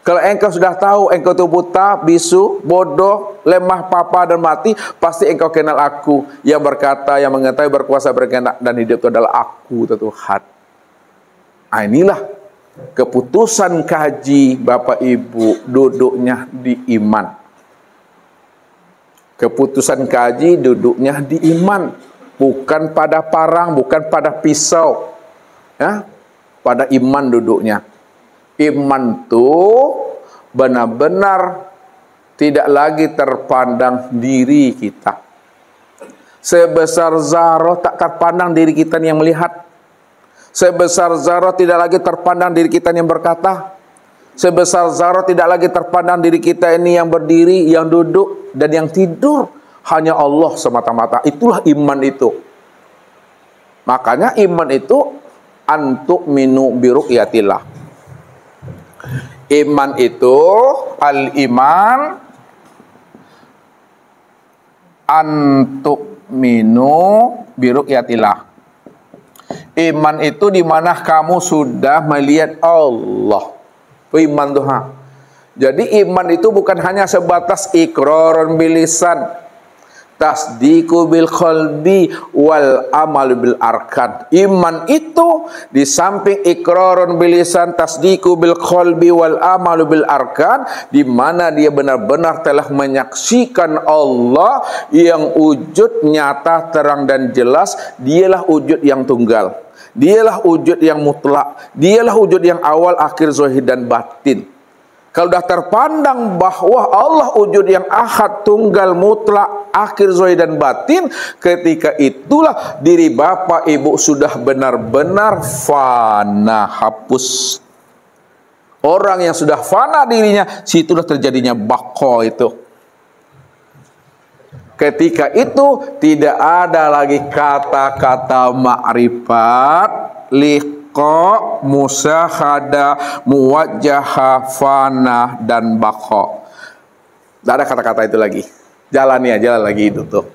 Kalau engkau sudah tahu engkau itu buta, bisu, bodoh, lemah, papa dan mati, pasti engkau kenal aku yang berkata, yang mengetahui, berkuasa, berkehendak dan hidup itu adalah aku Tuhan. Nah, inilah keputusan kaji Bapak Ibu, duduknya di iman. Keputusan kaji duduknya di iman, bukan pada parang, bukan pada pisau, ya, pada iman duduknya. Iman itu benar-benar tidak lagi terpandang diri kita. Sebesar zarah tak terpandang diri kita yang melihat. Sebesar zarah tidak lagi terpandang diri kita yang berkata. Sebesar zarah tidak lagi terpandang diri kita ini yang berdiri, yang duduk, dan yang tidur. Hanya Allah semata-mata. Itulah iman itu. Makanya iman itu antuk minu biru'yatillah. Iman itu al-iman antuk minu biru'yatillah. Iman itu di mana kamu sudah melihat Allah. Iman Tuhan. Jadi iman itu bukan hanya sebatas iqrarun bil lisan, tasdiqu bil qalbi wal amal bil arkan. Iman itu di samping iqrarun bil lisan, tasdiqu bil qalbi wal amal bil arkan, di mana dia benar-benar telah menyaksikan Allah yang wujud nyata, terang dan jelas. Dialah wujud yang tunggal, dialah wujud yang mutlak, dialah wujud yang awal, akhir, zahir dan batin. Kalau dah terpandang bahwa Allah wujud yang ahad, tunggal, mutlak, akhir, zahir dan batin, ketika itulah diri Bapak Ibu sudah benar-benar fana, hapus. Orang yang sudah fana dirinya, situlah terjadinya baqa itu. Ketika itu tidak ada lagi kata-kata ma'rifat, liqa, musahada, muwajjaha, fana dan baqa. Tidak ada kata-kata itu lagi. Jalani aja lagi itu tuh.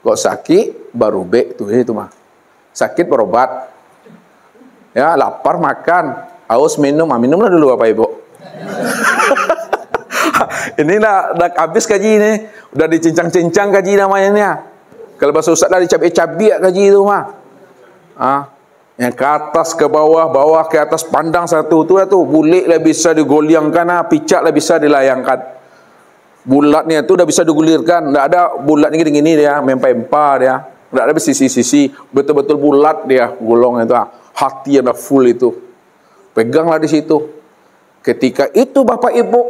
Kok sakit baru itu mah. Sakit berobat. Ya, lapar makan, haus minum. Minumlah dulu Bapak Ibu. Ini dah habis kaji ini. Udah dicincang-cincang kaji namanya. Kalau bahasa Ustaz dah dicabik-cabik kaji itu mah. Yang ke atas ke bawah, bawah ke atas, pandang satu tu bulik lah bisa digoliangkan, picak lah bisa dilayangkan. Bulatnya tu dah bisa digulirkan. Tak ada bulatnya gini-gini dia, mempa-mempa dia. Tak ada sisi-sisi, betul-betul bulat dia gulung itu. Hati yang dah full itu. Peganglah di situ. Ketika itu Bapak Ibu,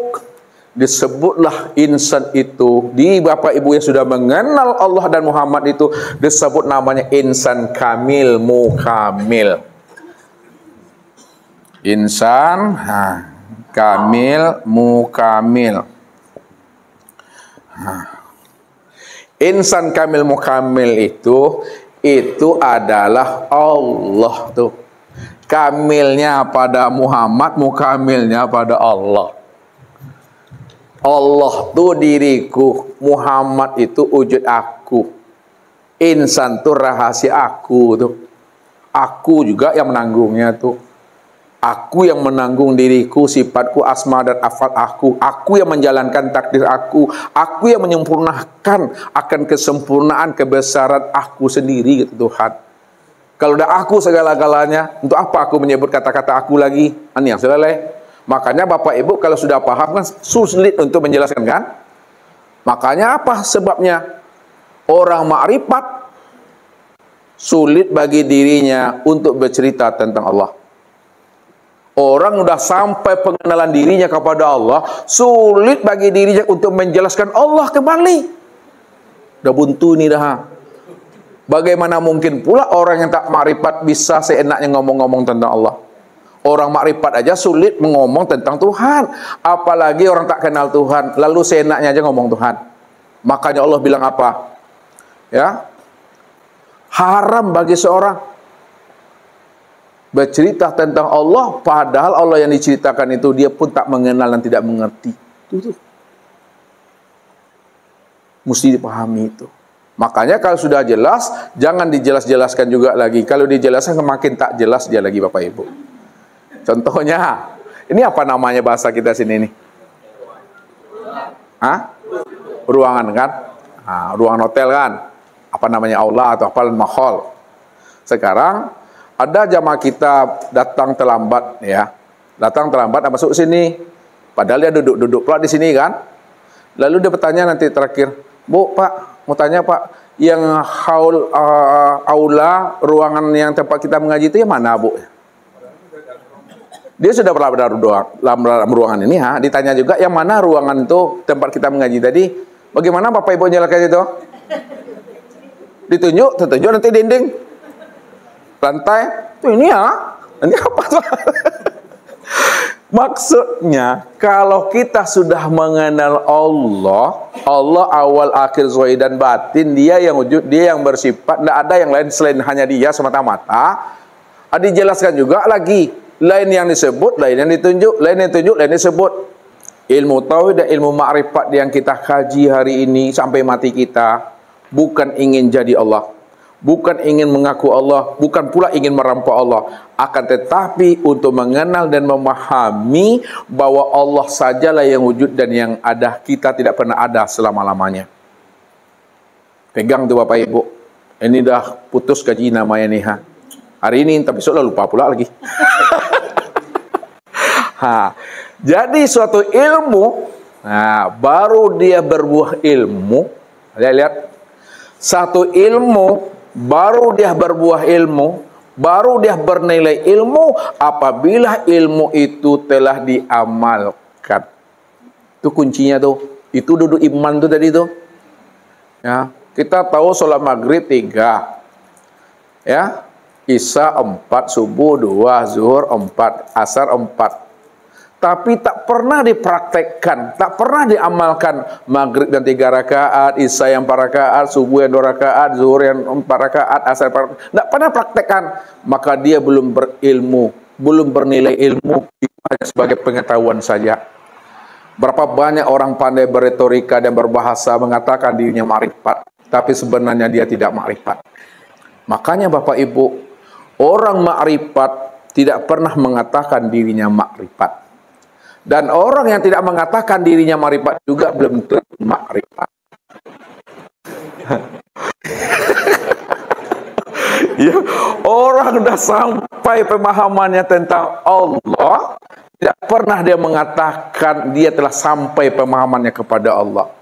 disebutlah insan itu, di Bapak Ibu yang sudah mengenal Allah dan Muhammad itu, disebut namanya insan kamil mukamil. Insan kamil mukamil. Insan kamil mukamil itu adalah Allah tuh. Kamilnya pada Muhammad, mukamilnya pada Allah. Allah tu diriku, Muhammad itu wujud aku, insan tu rahasia aku tuh. Aku juga yang menanggungnya tuh. Aku yang menanggung diriku, sifatku, asma dan afal aku. Aku yang menjalankan takdir aku. Aku yang menyempurnakan akan kesempurnaan kebesaran aku sendiri gitu Tuhan. Kalau dah aku segala-galanya, untuk apa aku menyebut kata-kata aku lagi? Ini yang selesai. Makanya Bapak Ibu kalau sudah paham kan sulit untuk menjelaskan kan? Makanya apa sebabnya? Orang makrifat sulit bagi dirinya untuk bercerita tentang Allah. Orang sudah sampai pengenalan dirinya kepada Allah, sulit bagi dirinya untuk menjelaskan Allah kembali. Dah buntu ni dah. Bagaimana mungkin pula orang yang tak makrifat bisa seenaknya ngomong-ngomong tentang Allah? Orang makrifat aja sulit mengomong tentang Tuhan, apalagi orang tak kenal Tuhan, lalu seenaknya aja ngomong Tuhan. Makanya Allah bilang apa? Ya, haram bagi seorang bercerita tentang Allah, padahal Allah yang diceritakan itu dia pun tak mengenal dan tidak mengerti. Itu mesti dipahami itu. Makanya kalau sudah jelas, jangan dijelas-jelaskan juga lagi. Kalau dijelaskan semakin tak jelas dia lagi Bapak Ibu. Contohnya, Ini apa namanya bahasa kita sini nih? Hah? Ruangan kan? Nah, ruangan hotel kan? Apa namanya, aula atau apa, mahal. Sekarang ada jamaah kita datang terlambat ya. Datang terlambat masuk sini. Padahal dia duduk pula di sini kan. Lalu dia bertanya nanti terakhir, "Bu, Pak, mau tanya Pak, yang aula ruangan yang tempat kita mengaji itu yang mana, Bu?" Dia sudah berada dalam ruangan ini, ditanya juga yang mana ruangan itu tempat kita mengaji tadi. Bagaimana Bapak Ibu jelaskan itu? Ditunjuk nanti dinding. Lantai, tuh ini ya. Ini apa tuh? Maksudnya, kalau kita sudah mengenal Allah, Allah awal akhir zahir dan batin, dia yang wujud, dia yang bersifat, tidak ada yang lain selain hanya dia semata-mata. Dijelaskan juga lagi, lain yang disebut, lain yang ditunjuk, lain yang ditunjuk, lain yang disebut. Ilmu tauhid dan ilmu ma'rifat yang kita kaji hari ini sampai mati kita, bukan ingin jadi Allah, bukan ingin mengaku Allah, bukan pula ingin merampok Allah, akan tetapi untuk mengenal dan memahami bahwa Allah sajalah yang wujud dan yang ada, kita tidak pernah ada selama-lamanya. Pegang tuh Bapak Ibu. Ini dah putus gaji namanya nih, hari ini, tapi sudah lupa pula lagi. Jadi suatu ilmu, baru dia berbuah ilmu. Lihat, satu ilmu baru dia berbuah ilmu, baru dia bernilai ilmu apabila ilmu itu telah diamalkan. Itu kuncinya tuh. Itu duduk iman tuh tadi tuh. Ya, kita tahu sholat maghrib 3. Ya, Isya 4, subuh 2, zuhur 4, asar 4. Tapi tak pernah dipraktekkan, tak pernah diamalkan. Maghrib yang 3 rakaat, Isya yang 4 rakaat, subuh yang 2 rakaat, zuhur yang 4 rakaat, asar 4 rakaat. Tak pernah praktekkan. Maka dia belum berilmu, belum bernilai ilmu, hanya sebagai pengetahuan saja. Berapa banyak orang pandai berretorika dan berbahasa mengatakan dirinya makrifat, tapi sebenarnya dia tidak makrifat. Makanya Bapak Ibu, orang makrifat tidak pernah mengatakan dirinya makrifat. Dan orang yang tidak mengatakan dirinya makrifat juga belum tentu makrifat. Ya, orang sudah sampai pemahamannya tentang Allah, tidak pernah dia mengatakan dia telah sampai pemahamannya kepada Allah.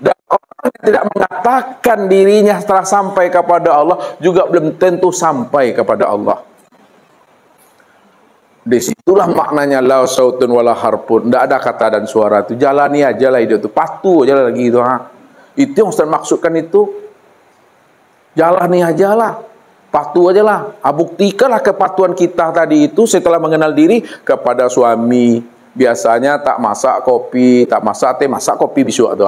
Dan orang yang tidak mengatakan dirinya telah sampai kepada Allah juga belum tentu sampai kepada Allah. Disitulah maknanya la sautun wala harpun. Tidak ada kata dan suara itu. Jalani aja lah hidup itu. Patuh aja lah lagi itu. Itu yang Ustaz maksudkan itu. Jalani aja lah. Patuh aja lah. Buktikanlah kepatuhan kita tadi itu setelah mengenal diri kepada suami. Biasanya tak masak kopi, tak masak teh, masak kopi besok tu.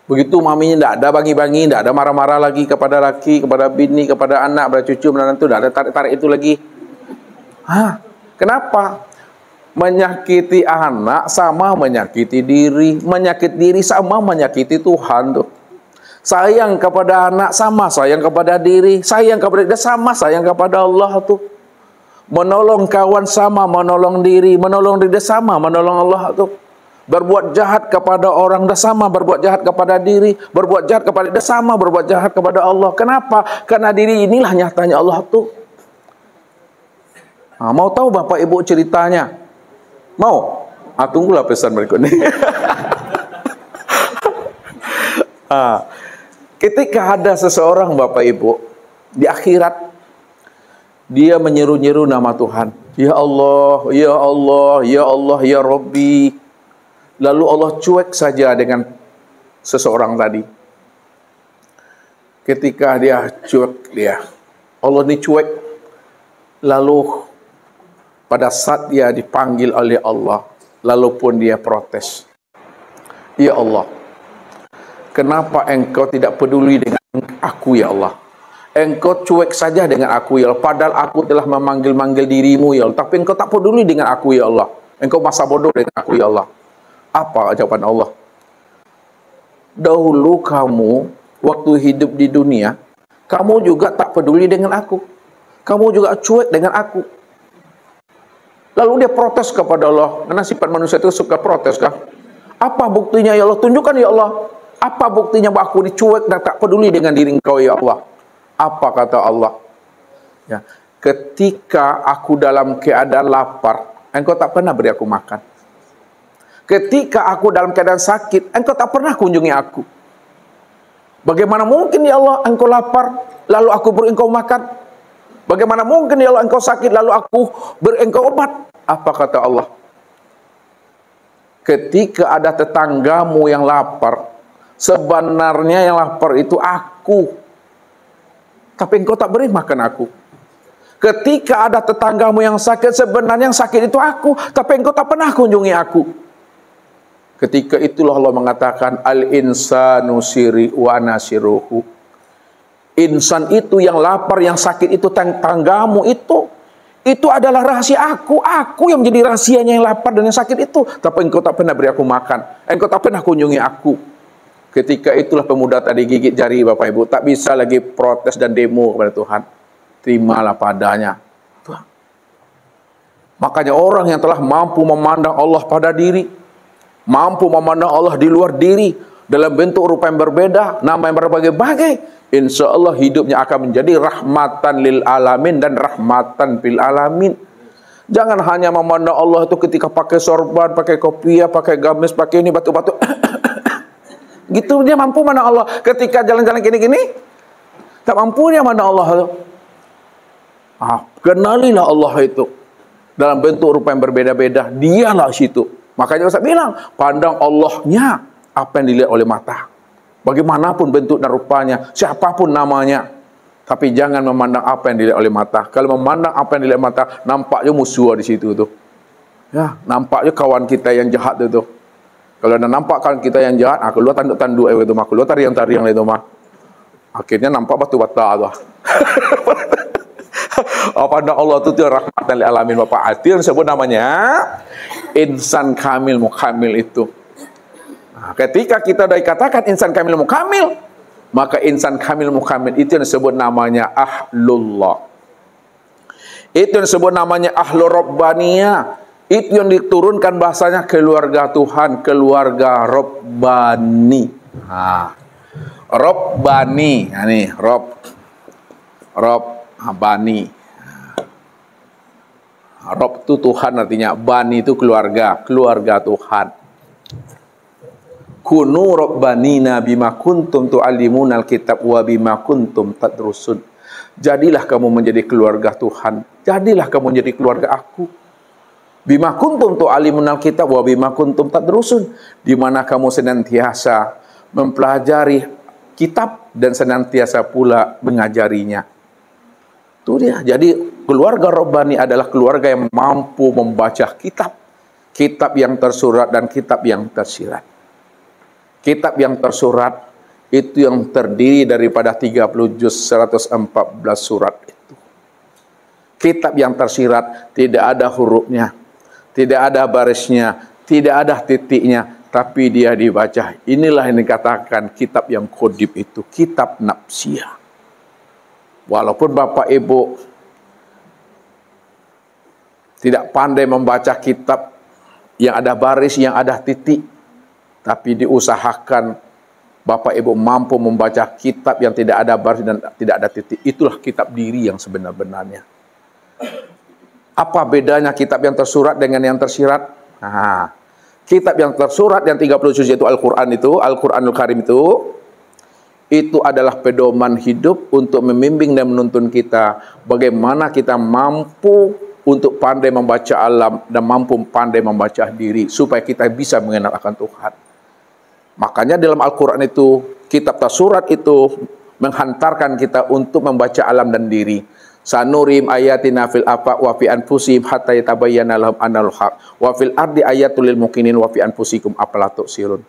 Begitu maminya tidak ada bagi-bagi, tidak ada marah-marah lagi kepada laki, kepada bini, kepada anak, kepada cucu, menantu, tidak ada tarik-tarik itu lagi. Kenapa? Menyakiti anak sama menyakiti diri, menyakiti diri sama menyakiti Tuhan tuh. Sayang kepada anak sama sayang kepada diri, sayang kepada dia sama sayang kepada Allah tuh. Menolong kawan sama menolong diri dia sama menolong Allah tuh. Berbuat jahat kepada orang dah sama berbuat jahat kepada diri, berbuat jahat kepada dia sama berbuat jahat kepada Allah. Kenapa? Karena diri inilah nyatanya Allah tuh. Mau tahu Bapak Ibu ceritanya? Mau? Tunggulah pesan berikut ini. Ketika ada seseorang Bapak Ibu di akhirat, dia menyeru-nyeru nama Tuhan. Ya Allah, ya Allah, ya Allah, ya Rabbi. Lalu Allah cuek saja dengan seseorang tadi. Ketika dia cuek, Allah ini cuek. Lalu pada saat dia dipanggil oleh Allah, lalu pun dia protes. Ya Allah, kenapa engkau tidak peduli dengan aku ya Allah? Engkau cuek saja dengan aku ya Allah. Padahal aku telah memanggil-manggil dirimu ya Allah. Tapi engkau tak peduli dengan aku ya Allah. Engkau masa bodoh dengan aku ya Allah. Apa jawaban Allah? Dahulu kamu, waktu hidup di dunia, kamu juga tak peduli dengan aku. Kamu juga cuek dengan aku. Lalu dia protes kepada Allah. Karena sifat manusia itu suka protes kan? Apa buktinya ya Allah? Tunjukkan ya Allah. Apa buktinya bahwa aku dicuek dan tak peduli dengan diri engkau ya Allah? Apa kata Allah? Ya, ketika aku dalam keadaan lapar, engkau tak pernah beri aku makan. Ketika aku dalam keadaan sakit, engkau tak pernah kunjungi aku. Bagaimana mungkin ya Allah engkau lapar, lalu aku beri engkau makan? Bagaimana mungkin ya Allah engkau sakit, lalu aku beri engkau obat? Apa kata Allah? Ketika ada tetanggamu yang lapar, sebenarnya yang lapar itu aku, tapi engkau tak beri makan aku. Ketika ada tetanggamu yang sakit, sebenarnya yang sakit itu aku, tapi engkau tak pernah kunjungi aku. Ketika itulah Allah mengatakan, al-insanu siri wa nasiruhu. Insan itu yang lapar, yang sakit itu tetanggamu itu adalah rahasia aku. Aku yang menjadi rahasianya yang lapar dan yang sakit itu. Tapi engkau tak pernah beri aku makan. Engkau tak pernah kunjungi aku. Ketika itulah pemuda tadi gigit jari Bapak Ibu. Tak bisa lagi protes dan demo kepada Tuhan. Terimalah padanya. Tuhan. Makanya orang yang telah mampu memandang Allah pada diri, mampu memandang Allah di luar diri, dalam bentuk rupa yang berbeda, nama yang berbagai-bagai, insya Allah hidupnya akan menjadi rahmatan lil alamin dan rahmatan fil alamin. Jangan hanya memandang Allah itu ketika pakai sorban, pakai kopiah, pakai gamis, pakai ini batu-batu. Gitu dia mampu mana Allah. Ketika jalan-jalan gini-gini, tak mampu dia mana Allah itu. Kenalilah Allah itu dalam bentuk rupa yang berbeda-beda. Dialah situ. Makanya saya bilang, pandang Allahnya apa yang dilihat oleh mata. Bagaimanapun bentuk dan rupanya, siapapun namanya. Tapi jangan memandang apa yang dilihat oleh mata. Kalau memandang apa yang dilihat mata, nampaknya musuh di situ tuh. Ya, nampaknya kawan kita yang jahat itu. Kalau ada nampak kawan kita yang jahat, keluar tanduk-tanduk itu mah, keluar tariang-tariang itu mah. Akhirnya nampak batu-bata tuh. Pandang Allah itu rahmatan lil alamin Bapak. Itu yang disebut namanya insan kamil mukamil itu. Nah, ketika kita sudah dikatakan insan kamil mukamil, maka insan kamil mukamil itu yang disebut namanya ahlullah. Itu yang disebut namanya ahlur rabbaniyah. Itu yang diturunkan bahasanya keluarga Tuhan, keluarga Rabbani. Rabbani, nah, nih Bani. Rob itu Tuhan artinya, Bani itu keluarga Tuhan. Kunu Rabbanina bima kuntum tu'allimunal kitab wa bima kuntum tadrusun. Jadilah kamu menjadi keluarga Tuhan. Jadilah kamu menjadi keluarga aku. Bima kuntum tu'allimunal kitab wa bima kuntum tadrusun. Di mana kamu senantiasa mempelajari kitab dan senantiasa pula mengajarinya. Itu dia. Jadi keluarga Rabbani adalah keluarga yang mampu membaca kitab. Kitab yang tersurat dan kitab yang tersirat. Kitab yang tersurat itu yang terdiri daripada 30 juz 114 surat itu. Kitab yang tersirat tidak ada hurufnya, tidak ada barisnya, tidak ada titiknya, tapi dia dibaca. Inilah yang dikatakan kitab yang kodib itu, kitab nafsiyah. Walaupun Bapak Ibu tidak pandai membaca kitab yang ada baris, yang ada titik, tapi diusahakan Bapak Ibu mampu membaca kitab yang tidak ada baris dan tidak ada titik. Itulah kitab diri yang sebenar-benarnya. Apa bedanya kitab yang tersurat dengan yang tersirat? Nah, kitab yang tersurat yang 30 juz yaitu Al-Quran itu, Al-Quranul Karim itu adalah pedoman hidup untuk membimbing dan menuntun kita bagaimana kita mampu untuk pandai membaca alam dan mampu pandai membaca diri supaya kita bisa mengenal akan Tuhan. Makanya dalam Al-Quran itu, kitab tersurat itu menghantarkan kita untuk membaca alam dan diri. Sanurim ayatina fil afaq wa fi anfusihim hatta yatabayyana lahum annal haq wa fil ardi ayatul lil muqinin wa fi anfusikum afala tubsirun.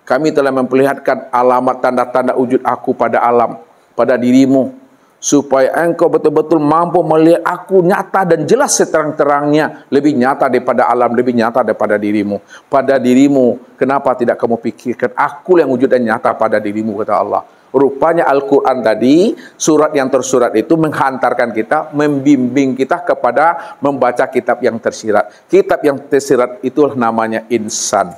Kami telah memperlihatkan alamat tanda-tanda wujud aku pada alam, pada dirimu, supaya engkau betul-betul mampu melihat aku nyata dan jelas seterang-terangnya, lebih nyata daripada alam, lebih nyata daripada dirimu. Pada dirimu, kenapa tidak kamu pikirkan aku yang wujud dan nyata pada dirimu, kata Allah. Rupanya Al-Quran tadi, surat yang tersurat itu menghantarkan kita, membimbing kita kepada membaca kitab yang tersirat. Kitab yang tersirat itulah namanya insan.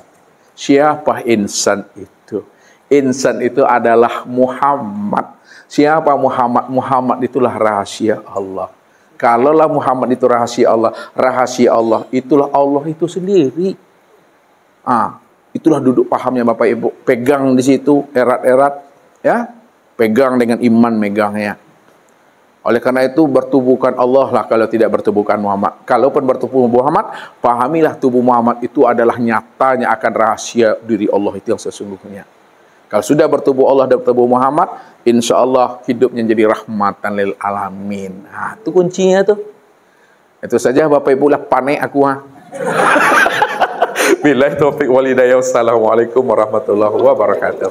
Siapa insan itu? Insan itu adalah Muhammad. Siapa Muhammad? Muhammad itulah rahasia Allah. Kalaulah Muhammad itu rahasia Allah itulah Allah itu sendiri. Itulah duduk pahamnya Bapak Ibu. Pegang di situ erat-erat. Ya, pegang dengan iman megangnya. Oleh karena itu bertubuhkan Allah lah kalau tidak bertubuhkan Muhammad. Kalaupun bertubuh Muhammad, pahamilah tubuh Muhammad itu adalah nyatanya akan rahasia diri Allah itu yang sesungguhnya. Kalau sudah bertubuh Allah dan bertubuh Muhammad, insya Allah hidupnya jadi rahmatan lil alamin. Itu kuncinya tuh. Itu saja Bapak Ibu lah, panik aku Billahi taufiq wal hidayah. Wassalamualaikum warahmatullahi wabarakatuh.